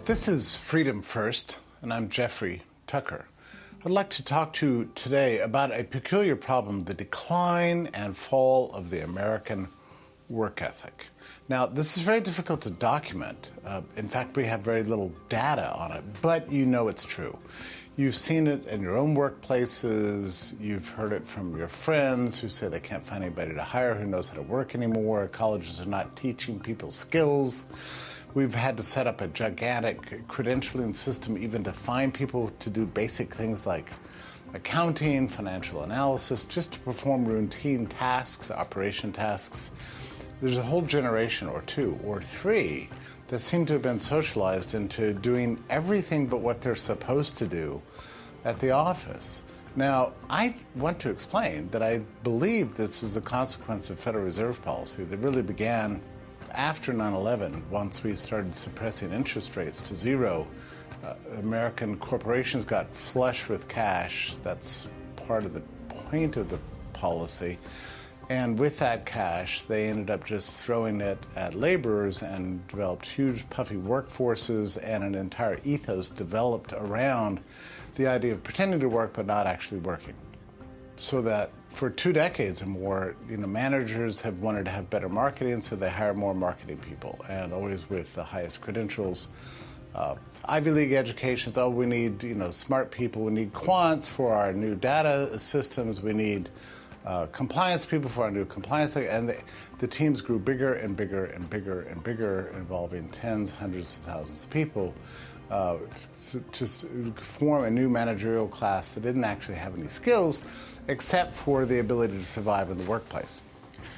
This is Freedom First, and I'm Jeffrey Tucker. I'd like to talk to you today about a peculiar problem, the decline and fall of the American work ethic. Now, this is very difficult to document. In fact, we have very little data on it, but you know it's true. You've seen it in your own workplaces. You've heard it from your friends who say they can't find anybody to hire who knows how to work anymore. Colleges are not teaching people skills. We've had to set up a gigantic credentialing system even to find people to do basic things like accounting, financial analysis, just to perform routine tasks, operation tasks. There's a whole generation or two or three that seem to have been socialized into doing everything but what they're supposed to do at the office. Now, I want to explain that I believe this is a consequence of Federal Reserve policy that really began after 9/11. Once we started suppressing interest rates to zero, American corporations got flush with cash. That's part of the point of the policy. And with that cash, they ended up just throwing it at laborers and developed huge puffy workforces, and an entire ethos developed around the idea of pretending to work but not actually working. So that for 2 decades or more, managers have wanted to have better marketing, so they hire more marketing people, and always with the highest credentials. Ivy League educations, we need smart people, we need quants for our new data systems, we need compliance people for our new compliance, and the teams grew bigger and bigger and bigger and bigger, involving tens, hundreds of thousands of people to form a new managerial class that didn't actually have any skills except for the ability to survive in the workplace.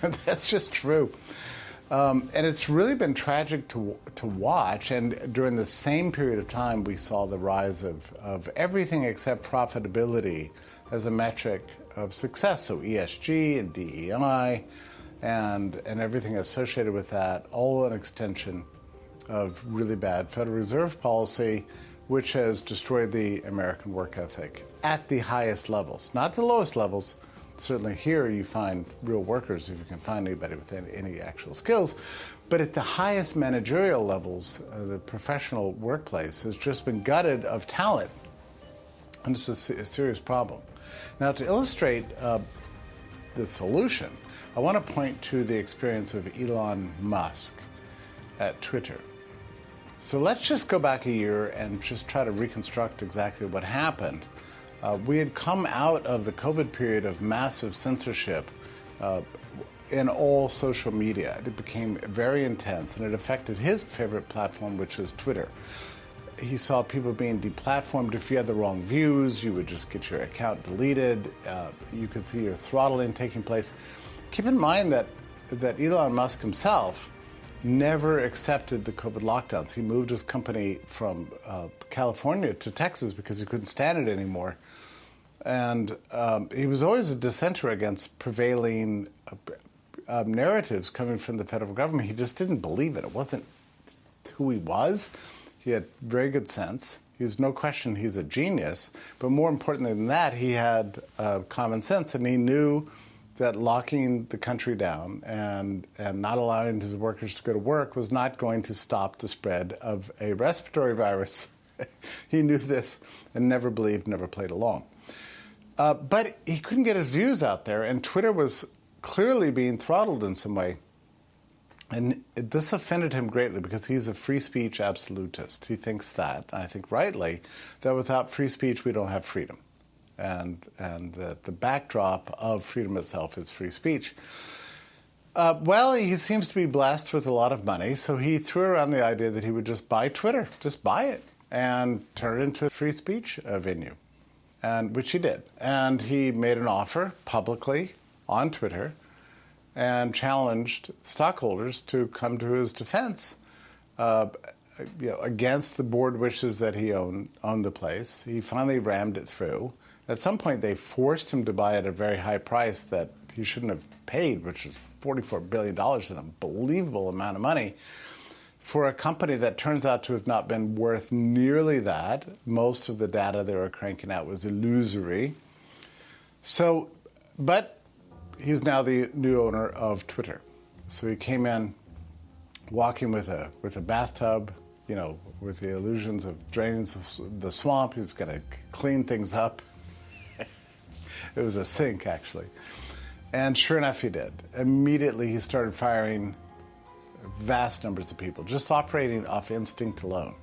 That's just true. And it's really been tragic to watch, and during the same period of time we saw the rise of everything except profitability as a metric of success, so ESG and DEI and everything associated with that, all an extension of really bad Federal Reserve policy, which has destroyed the American work ethic at the highest levels, not the lowest levels. Certainly here you find real workers if you can find anybody with any actual skills, but at the highest managerial levels, the professional workplace has just been gutted of talent, and it's a serious problem. Now, to illustrate the solution, I want to point to the experience of Elon Musk at Twitter. So let's just go back a year and just try to reconstruct exactly what happened. We had come out of the COVID period of massive censorship in all social media. It became very intense, and it affected his favorite platform, which was Twitter. He saw people being deplatformed. If you had the wrong views, you would just get your account deleted. You could see your throttling taking place. Keep in mind that Elon Musk himself never accepted the COVID lockdowns. He moved his company from California to Texas because he couldn't stand it anymore. And he was always a dissenter against prevailing narratives coming from the federal government. He just didn't believe it. It wasn't who he was. He had very good sense. He's no question he's a genius. But more importantly than that, he had common sense, and he knew that locking the country down and not allowing his workers to go to work was not going to stop the spread of a respiratory virus. He knew this and never believed, never played along. But he couldn't get his views out there, and Twitter was clearly being throttled in some way. And this offended him greatly because he's a free speech absolutist. He thinks that, I think rightly, that without free speech we don't have freedom. And that the backdrop of freedom itself is free speech. Well, he seems to be blessed with a lot of money, so he threw around the idea that he would just buy Twitter, just buy it, and turn it into a free speech venue, and which he did. And he made an offer publicly on Twitter and challenged stockholders to come to his defense against the board wishes that he owned the place. He finally rammed it through. At some point, they forced him to buy at a very high price that he shouldn't have paid, which is $44 billion, an unbelievable amount of money, for a company that turns out to have not been worth nearly that. Most of the data they were cranking out was illusory. So, but he's now the new owner of Twitter. So he came in walking with a bathtub, with the illusions of draining the swamp. He was going to clean things up. It was a sink, actually. And sure enough, he did. Immediately, he started firing vast numbers of people, just operating off instinct alone.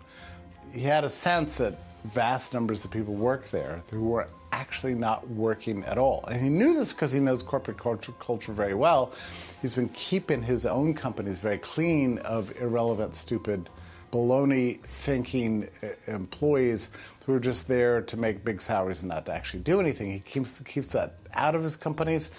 He had a sense that vast numbers of people worked there who were actually not working at all. And he knew this because he knows corporate culture very well. He's been keeping his own companies very clean of irrelevant, stupid, baloney-thinking employees who are just there to make big salaries and not to actually do anything. He keeps that out of his companies,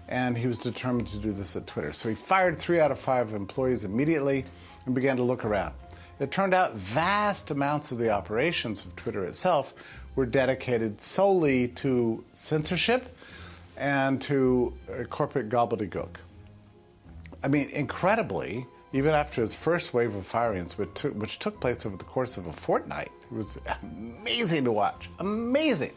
and he was determined to do this at Twitter. So he fired 3 out of 5 employees immediately and began to look around. It turned out vast amounts of the operations of Twitter itself were dedicated solely to censorship and to corporate gobbledygook. I mean, incredibly, even after his first wave of firings, which took place over the course of a fortnight, it was amazing to watch. Amazing.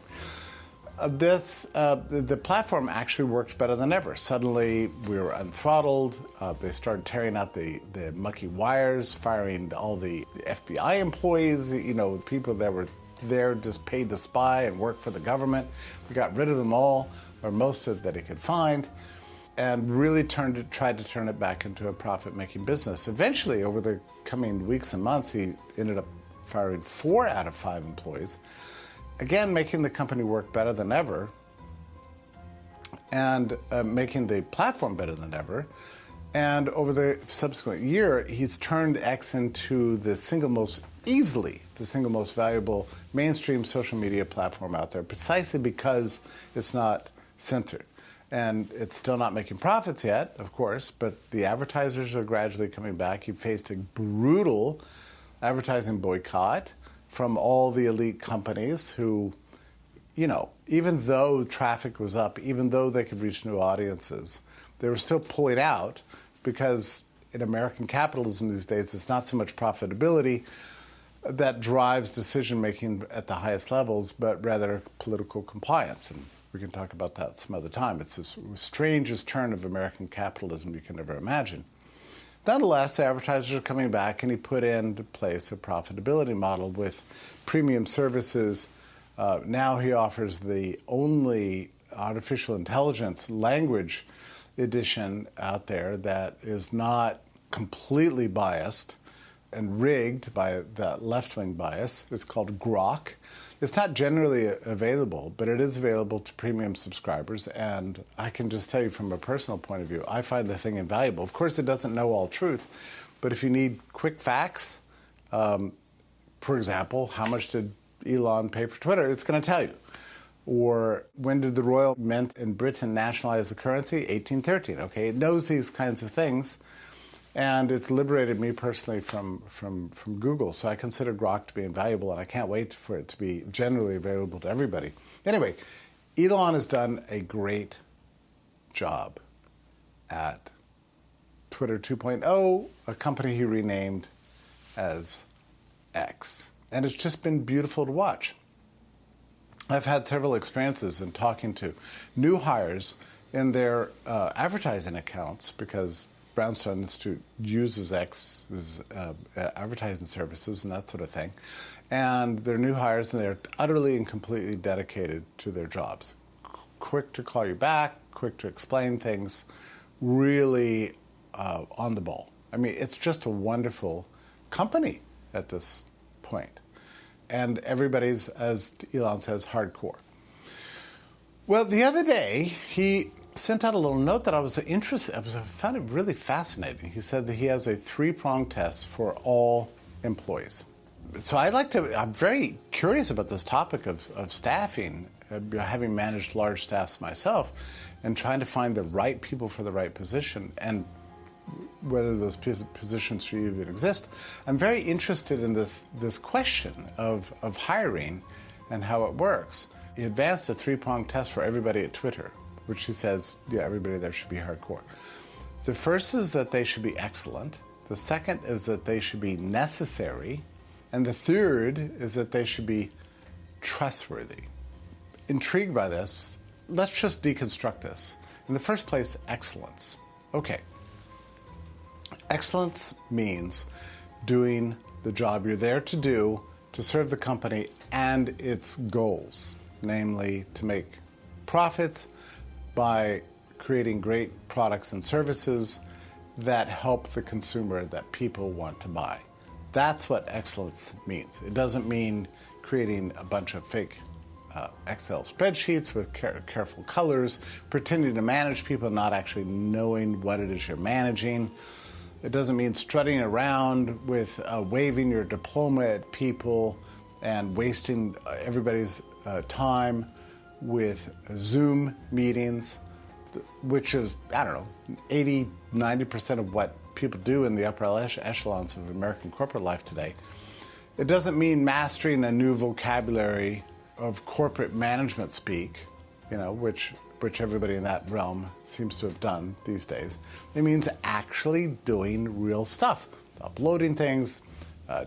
The platform actually worked better than ever. Suddenly, we were unthrottled. They started tearing out the mucky wires, firing all the FBI employees, people that were there just paid to spy and work for the government. We got rid of them all, or most of that he could find, and really tried to turn it back into a profit-making business. Eventually, over the coming weeks and months, he ended up firing 4 out of 5 employees, again, making the company work better than ever, and making the platform better than ever. And over the subsequent year, he's turned X into the single most valuable mainstream social media platform out there, precisely because it's not censored. And it's still not making profits yet, of course, but the advertisers are gradually coming back. He faced a brutal advertising boycott from all the elite companies who, even though traffic was up, even though they could reach new audiences, they were still pulling out because in American capitalism these days, it's not so much profitability that drives decision-making at the highest levels, but rather political compliance. And we can talk about that some other time. It's the strangest turn of American capitalism you can ever imagine. Nonetheless, advertisers are coming back, and he put into place a profitability model with premium services. Now he offers the only artificial intelligence language edition out there that is not completely biased and rigged by that left-wing bias. It's called Grok. It's not generally available, but it is available to premium subscribers, and I can just tell you from a personal point of view, I find the thing invaluable. Of course, it doesn't know all truth, but if you need quick facts, for example, how much did Elon pay for Twitter? It's going to tell you. Or when did the Royal Mint in Britain nationalize the currency? 1813. Okay, it knows these kinds of things, and it's liberated me personally from Google. So I consider Grok to be invaluable, and I can't wait for it to be generally available to everybody. Anyway, Elon has done a great job at Twitter 2.0, a company he renamed as X. And it's just been beautiful to watch. I've had several experiences in talking to new hires in their advertising accounts, because Brownstone Institute uses X's advertising services and that sort of thing. And they're new hires, and they're utterly and completely dedicated to their jobs. Quick to call you back, quick to explain things, really on the ball. I mean, it's just a wonderful company at this point. And everybody's, as Elon says, hardcore. Well, the other day, he sent out a little note that I was interested in. I found it really fascinating. He said that he has a 3-pronged test for all employees. So I'm very curious about this topic of staffing, having managed large staffs myself, and trying to find the right people for the right position, and whether those positions should even exist. I'm very interested in this question of hiring and how it works. He advanced a 3-pronged test for everybody at Twitter, which he says, yeah, everybody there should be hardcore. The first is that they should be excellent. The second is that they should be necessary. And the third is that they should be trustworthy. Intrigued by this, let's just deconstruct this. In the first place, excellence. Okay. Excellence means doing the job you're there to do to serve the company and its goals, namely to make profits by creating great products and services that help the consumer that people want to buy. That's what excellence means. It doesn't mean creating a bunch of fake Excel spreadsheets with careful colors, pretending to manage people, not actually knowing what it is you're managing. It doesn't mean strutting around with waving your diploma at people and wasting everybody's time with Zoom meetings, which is, I don't know, 80, 90% of what people do in the upper echelons of American corporate life today. It doesn't mean mastering a new vocabulary of corporate management speak, which everybody in that realm seems to have done these days. It means actually doing real stuff, uploading things,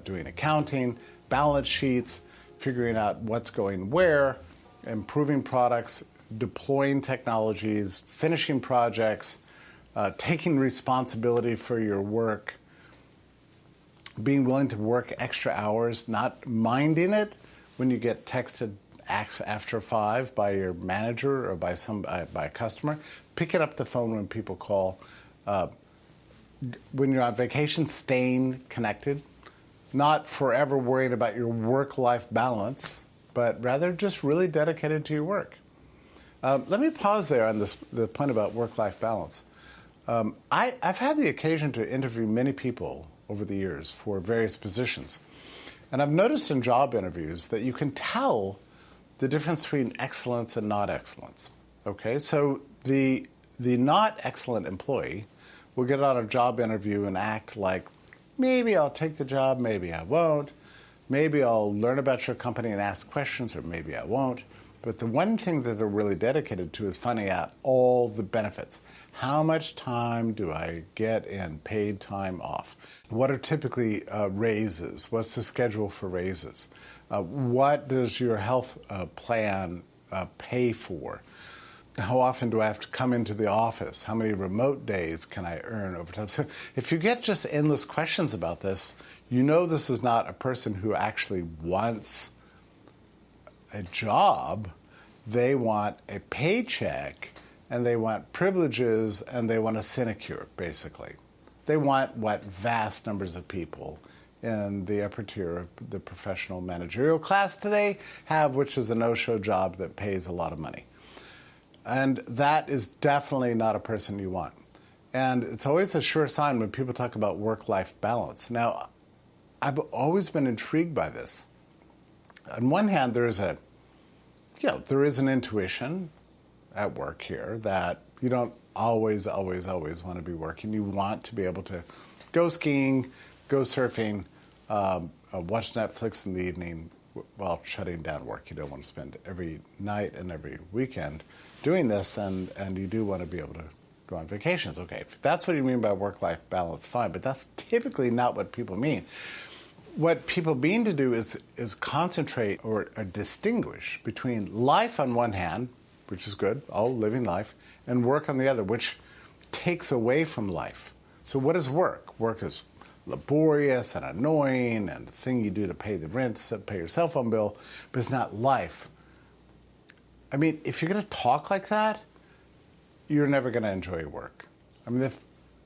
doing accounting, balance sheets, figuring out what's going where, improving products, deploying technologies, finishing projects, taking responsibility for your work, being willing to work extra hours, not minding it when you get texted after 5 by your manager or by a customer. Picking up the phone when people call. When you're on vacation, staying connected. Not forever worrying about your work-life balance, but rather just really dedicated to your work. Let me pause there on the point about work-life balance. I've had the occasion to interview many people over the years for various positions. And I've noticed in job interviews that you can tell the difference between excellence and not excellence. Okay, so the not excellent employee will get on a job interview and act like, maybe I'll take the job, maybe I won't. Maybe I'll learn about your company and ask questions, or maybe I won't. But the one thing that they're really dedicated to is finding out all the benefits. How much time do I get in paid time off? What are typically raises? What's the schedule for raises? What does your health plan pay for? How often do I have to come into the office? How many remote days can I earn over time? So if you get just endless questions about this, you know this is not a person who actually wants a job. They want a paycheck, and they want privileges, and they want a sinecure, basically. They want what vast numbers of people in the upper tier of the professional managerial class today have, which is a no-show job that pays a lot of money. And that is definitely not a person you want. And it's always a sure sign when people talk about work-life balance. Now, I've always been intrigued by this. On one hand, there is an intuition at work here that you don't always want to be working. You want to be able to go skiing, go surfing, watch Netflix in the evening while shutting down work. You don't want to spend every night and every weekend doing this, and you do want to be able to go on vacations. Okay, if that's what you mean by work-life balance, fine, but that's typically not what people mean. What people mean to do is concentrate or distinguish between life on one hand, which is good, all living life, and work on the other, which takes away from life. So what is work? Work is laborious and annoying and the thing you do to pay the rent, pay your cell phone bill, but it's not life. I mean, if you're going to talk like that, you're never going to enjoy your work. I mean,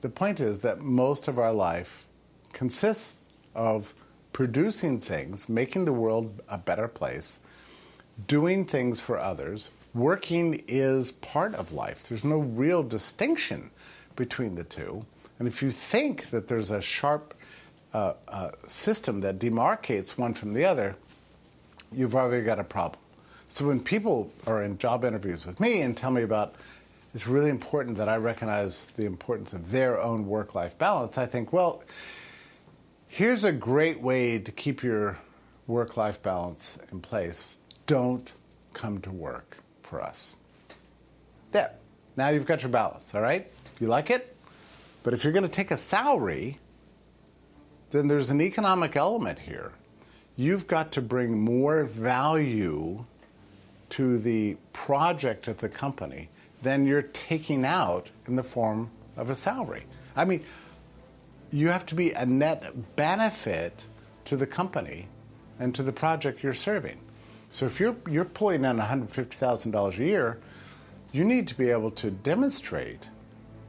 the point is that most of our life consists of producing things, making the world a better place, doing things for others. Working is part of life. There's no real distinction between the two. And if you think that there's a sharp system that demarcates one from the other, you've already got a problem. So when people are in job interviews with me and tell me about it's really important that I recognize the importance of their own work-life balance, I think, well, here's a great way to keep your work-life balance in place. Don't come to work for us. There. Now you've got your balance, all right? You like it? But if you're going to take a salary, then there's an economic element here. You've got to bring more value to the project at the company than you're taking out in the form of a salary. I mean, you have to be a net benefit to the company and to the project you're serving. So if you're pulling in $150,000 a year, you need to be able to demonstrate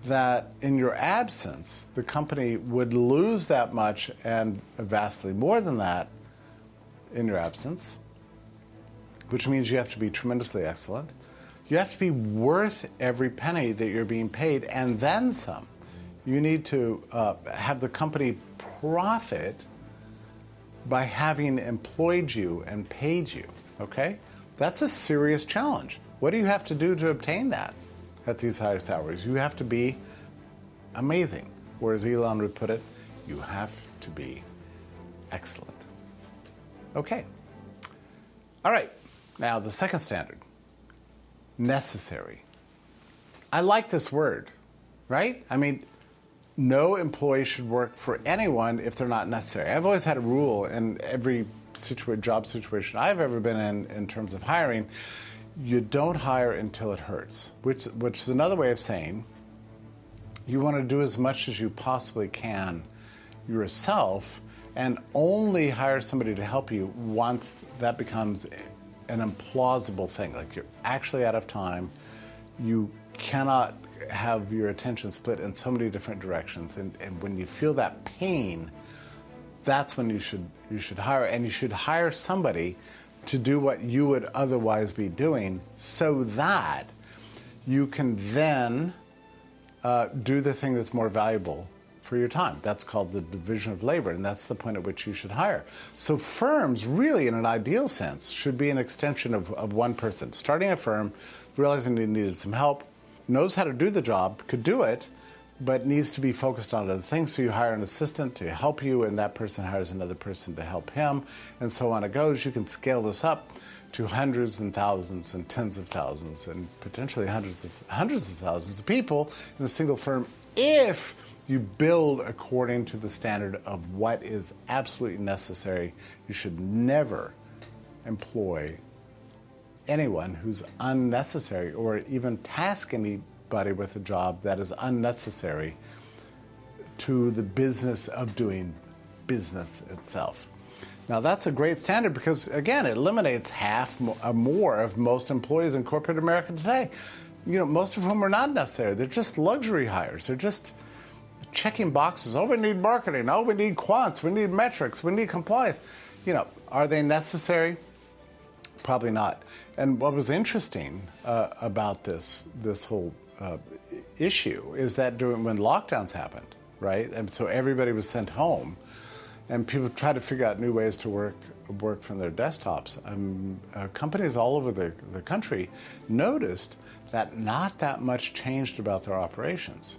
that in your absence, the company would lose that much and vastly more than that in your absence, which means you have to be tremendously excellent. You have to be worth every penny that you're being paid and then some. You need to have the company profit by having employed you and paid you, okay? That's a serious challenge. What do you have to do to obtain that at these higher salaries? You have to be amazing. Or as Elon would put it, you have to be excellent. Okay. All right. Now, the second standard, necessary. I like this word, right? I mean, no employee should work for anyone if they're not necessary. I've always had a rule in every job situation I've ever been in terms of hiring. You don't hire until it hurts, which is another way of saying you want to do as much as you possibly can yourself and only hire somebody to help you once that becomes an implausible thing. Like you're actually out of time. You cannot have your attention split in so many different directions. And when you feel that pain, that's when you should hire. And you should hire somebody to do what you would otherwise be doing so that you can then do the thing that's more valuable for your time. That's called the division of labor, and that's the point at which you should hire. So firms, really, in an ideal sense, should be an extension of one person. Starting a firm, realizing they needed some help, knows how to do the job, could do it, but needs to be focused on other things. So you hire an assistant to help you, and that person hires another person to help him, and so on it goes. You can scale this up to hundreds and thousands and tens of thousands and potentially hundreds of thousands of people in a single firm if you build according to the standard of what is absolutely necessary. You should never employ anyone who's unnecessary or even task anybody with a job that is unnecessary to the business of doing business itself. Now, that's a great standard because, again, it eliminates half more of most employees in corporate America today. You know, most of whom are not necessary. They're just luxury hires. They're just checking boxes. Oh, we need marketing. Oh, we need quants. We need metrics. We need compliance. You know, are they necessary? Probably not. And what was interesting about this whole issue is that when lockdowns happened, right, and so everybody was sent home, and people tried to figure out new ways to work from their desktops. Companies all over the country noticed that not that much changed about their operations.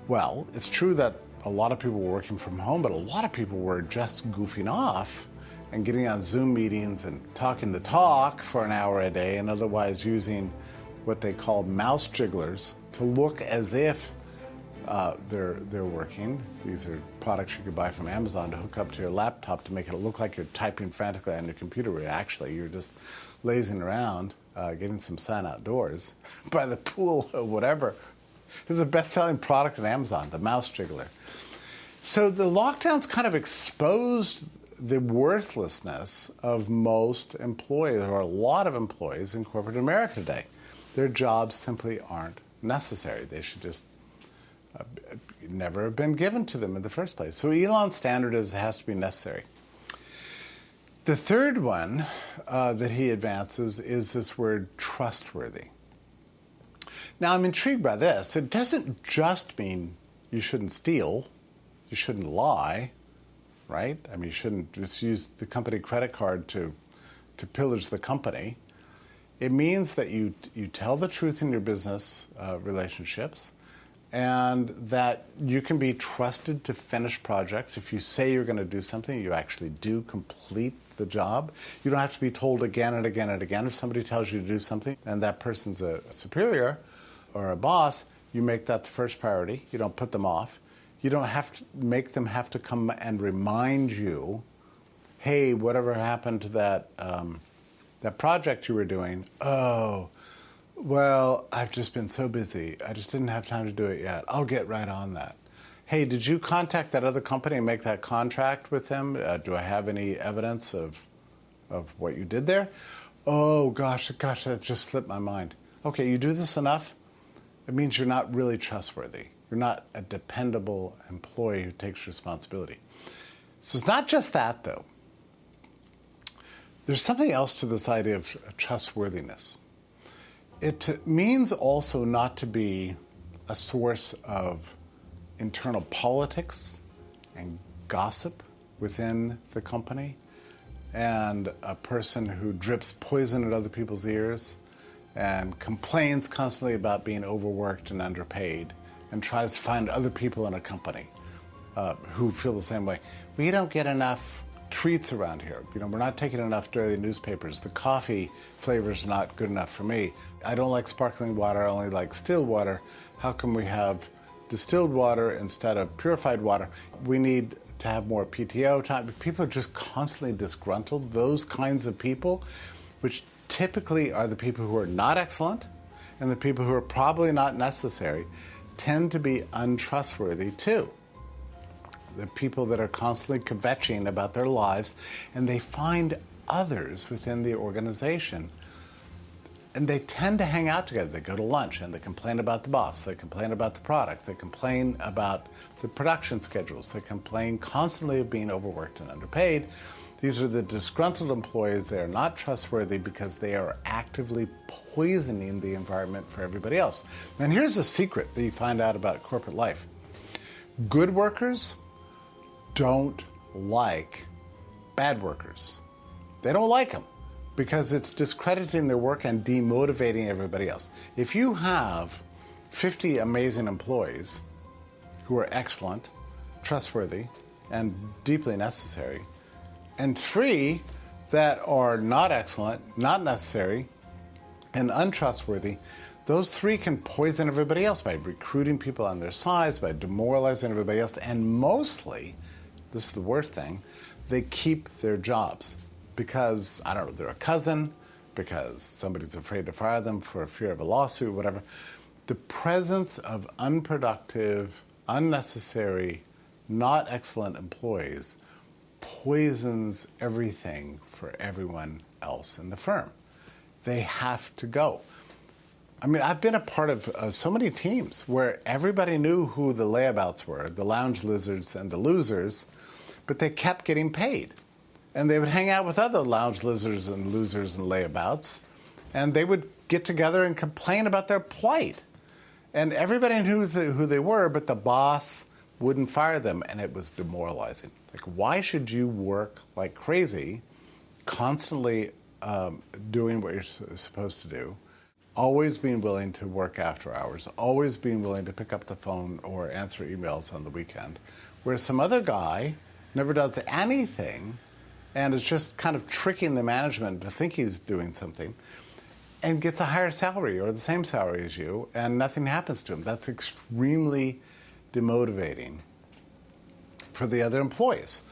Well, it's true that a lot of people were working from home, but a lot of people were just goofing off and getting on Zoom meetings and talking the talk for an hour a day and otherwise using what they call mouse jigglers to look as if they're working. These are products you could buy from Amazon to hook up to your laptop to make it look like you're typing frantically on your computer, where actually you're just lazing around, getting some sun outdoors by the pool or whatever. It's a best-selling product on Amazon, the mouse jiggler. So the lockdowns kind of exposed the worthlessness of most employees, or a lot of employees in corporate America today. Their jobs simply aren't necessary. They should just never have been given to them in the first place. So Elon's standard has to be necessary. The third one that he advances is this word trustworthy. Now, I'm intrigued by this. It doesn't just mean you shouldn't steal, you shouldn't lie, right? I mean, you shouldn't just use the company credit card to pillage the company. It means that you tell the truth in your business relationships, and that you can be trusted to finish projects. If you say you're going to do something, you actually do complete the job. You don't have to be told again and again and again. If somebody tells you to do something and that person's a superior or a boss, you make that the first priority. You don't put them off. You don't have to make them have to come and remind you, hey, whatever happened to that project you were doing? Oh, well, I've just been so busy. I just didn't have time to do it yet. I'll get right on that. hey, did you contact that other company and make that contract with them? Do I have any evidence of what you did there? Oh, gosh, that just slipped my mind. Okay, you do this enough, it means you're not really trustworthy. You're not a dependable employee who takes responsibility. So it's not just that, though. There's something else to this idea of trustworthiness. It means also not to be a source of internal politics and gossip within the company, and a person who drips poison at other people's ears and complains constantly about being overworked and underpaid and tries to find other people in a company who feel the same way. We don't get enough treats around here. We're not taking enough daily newspapers. The coffee flavor's not good enough for me. I don't like sparkling water. I only like distilled water. How come we have distilled water instead of purified water? We need to have more PTO time. People are just constantly disgruntled. Those kinds of people, which typically are the people who are not excellent and the people who are probably not necessary, tend to be untrustworthy too. The people that are constantly kvetching about their lives, and they find others within the organization, and they tend to hang out together. They go to lunch and they complain about the boss, they complain about the product, they complain about the production schedules, they complain constantly of being overworked and underpaid. These are the disgruntled employees. They are not trustworthy because they are actively poisoning the environment for everybody else. And here's the secret that you find out about corporate life. Good workers don't like bad workers. They don't like them because it's discrediting their work and demotivating everybody else. If you have 50 amazing employees who are excellent, trustworthy, and deeply necessary, and 3 that are not excellent, not necessary, and untrustworthy, those 3 can poison everybody else by recruiting people on their sides, by demoralizing everybody else, and mostly, this is the worst thing, they keep their jobs because, I don't know, they're a cousin, because somebody's afraid to fire them for fear of a lawsuit, whatever. The presence of unproductive, unnecessary, not excellent employees poisons everything for everyone else in the firm. They have to go. I mean, I've been a part of so many teams where everybody knew who the layabouts were, the lounge lizards and the losers, but they kept getting paid. And they would hang out with other lounge lizards and losers and layabouts, and they would get together and complain about their plight. And everybody knew who they were, but the boss wouldn't fire them, and it was demoralizing. Like, why should you work like crazy, constantly doing what you're supposed to do, always being willing to work after hours, always being willing to pick up the phone or answer emails on the weekend, whereas some other guy never does anything and is just kind of tricking the management to think he's doing something and gets a higher salary or the same salary as you, and nothing happens to him. That's extremely demotivating for the other employees.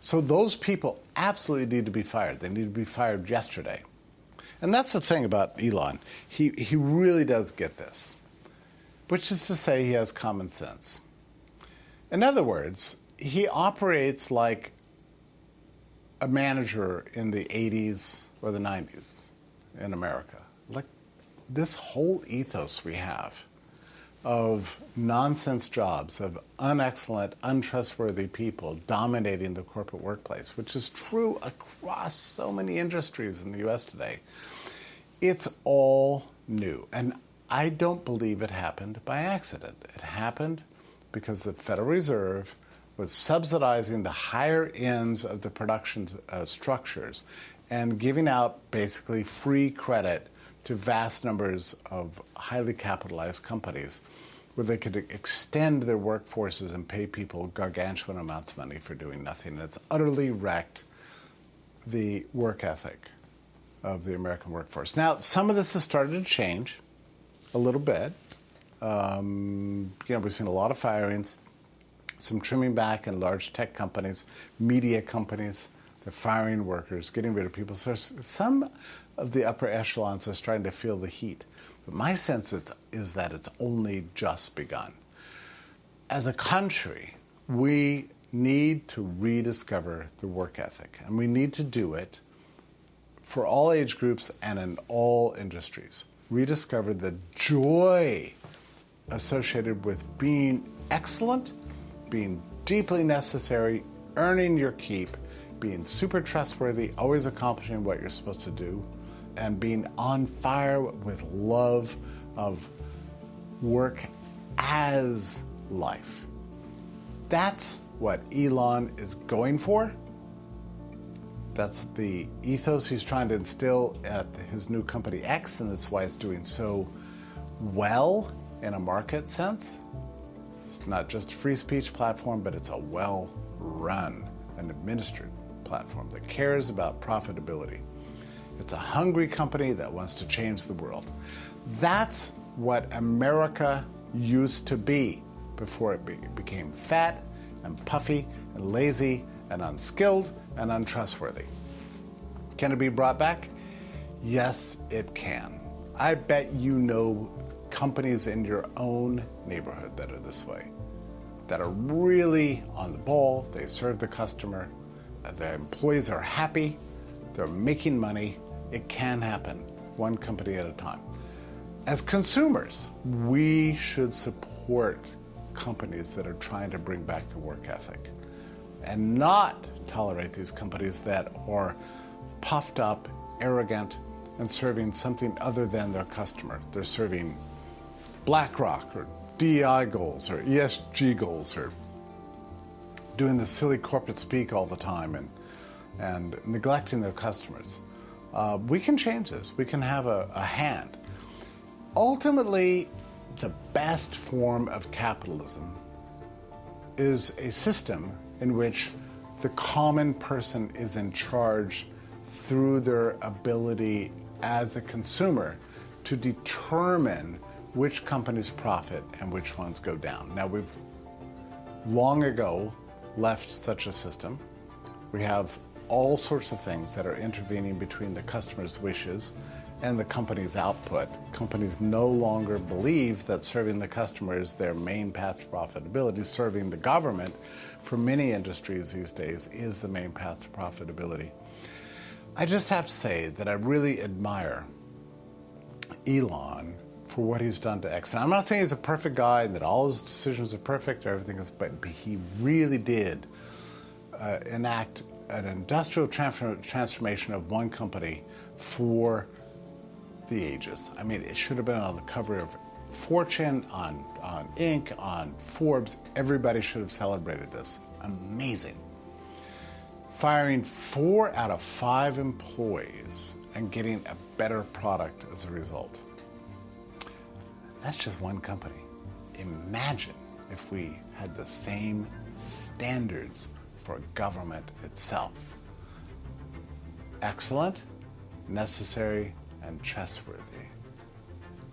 So those people absolutely need to be fired. They need to be fired yesterday. And that's the thing about Elon. He really does get this, which is to say he has common sense. In other words, he operates like a manager in the 80s or the 90s in America. Like this whole ethos we have of nonsense jobs, of unexcellent, untrustworthy people dominating the corporate workplace, which is true across so many industries in the U.S. today. It's all new. And I don't believe it happened by accident. It happened because the Federal Reserve was subsidizing the higher ends of the production structures and giving out basically free credit to vast numbers of highly capitalized companies where they could extend their workforces and pay people gargantuan amounts of money for doing nothing. And it's utterly wrecked the work ethic of the American workforce. Now, some of this has started to change a little bit. We've seen a lot of firings, some trimming back in large tech companies, media companies. They're firing workers, getting rid of people. So some of the upper echelons are starting to feel the heat. But my sense is that it's only just begun. as a country, we need to rediscover the work ethic, and we need to do it for all age groups and in all industries. Rediscover the joy associated with being excellent, being deeply necessary, earning your keep, being super trustworthy, always accomplishing what you're supposed to do, and being on fire with love of work as life. That's what Elon is going for. That's the ethos he's trying to instill at his new company X, and that's why it's doing so well in a market sense. It's not just a free speech platform, but it's a well-run and administered platform that cares about profitability. It's a hungry company that wants to change the world. That's what America used to be before it became fat and puffy and lazy and unskilled and untrustworthy. Can it be brought back? Yes, it can. I bet you know companies in your own neighborhood that are this way, that are really on the ball, they serve the customer, the employees are happy, they're making money. It can happen, one company at a time. As consumers, we should support companies that are trying to bring back the work ethic and not tolerate these companies that are puffed up, arrogant, and serving something other than their customer. They're serving BlackRock or DEI goals or ESG goals, or doing the silly corporate speak all the time and neglecting their customers. We can change this. We can have a hand. Ultimately, the best form of capitalism is a system in which the common person is in charge through their ability as a consumer to determine which companies profit and which ones go down. Now, we've long ago left such a system. We have all sorts of things that are intervening between the customer's wishes and the company's output. Companies no longer believe that serving the customer is their main path to profitability. Serving the government for many industries these days is the main path to profitability. I just have to say that I really admire Elon for what he's done to X. And I'm not saying he's a perfect guy and that all his decisions are perfect or everything is, but he really did enact an industrial transformation of one company for the ages. I mean, it should have been on the cover of Fortune, on Inc., on Forbes. Everybody should have celebrated this. Amazing. Firing 4 out of 5 employees and getting a better product as a result. That's just one company. Imagine if we had the same standards for government itself. Excellent, necessary, and trustworthy.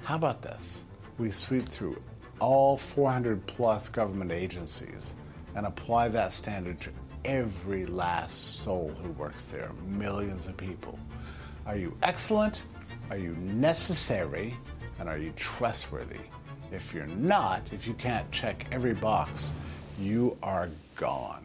How about this? We sweep through all 400 plus government agencies and apply that standard to every last soul who works there, millions of people. Are you excellent? Are you necessary? And are you trustworthy? If you're not, if you can't check every box, you are gone.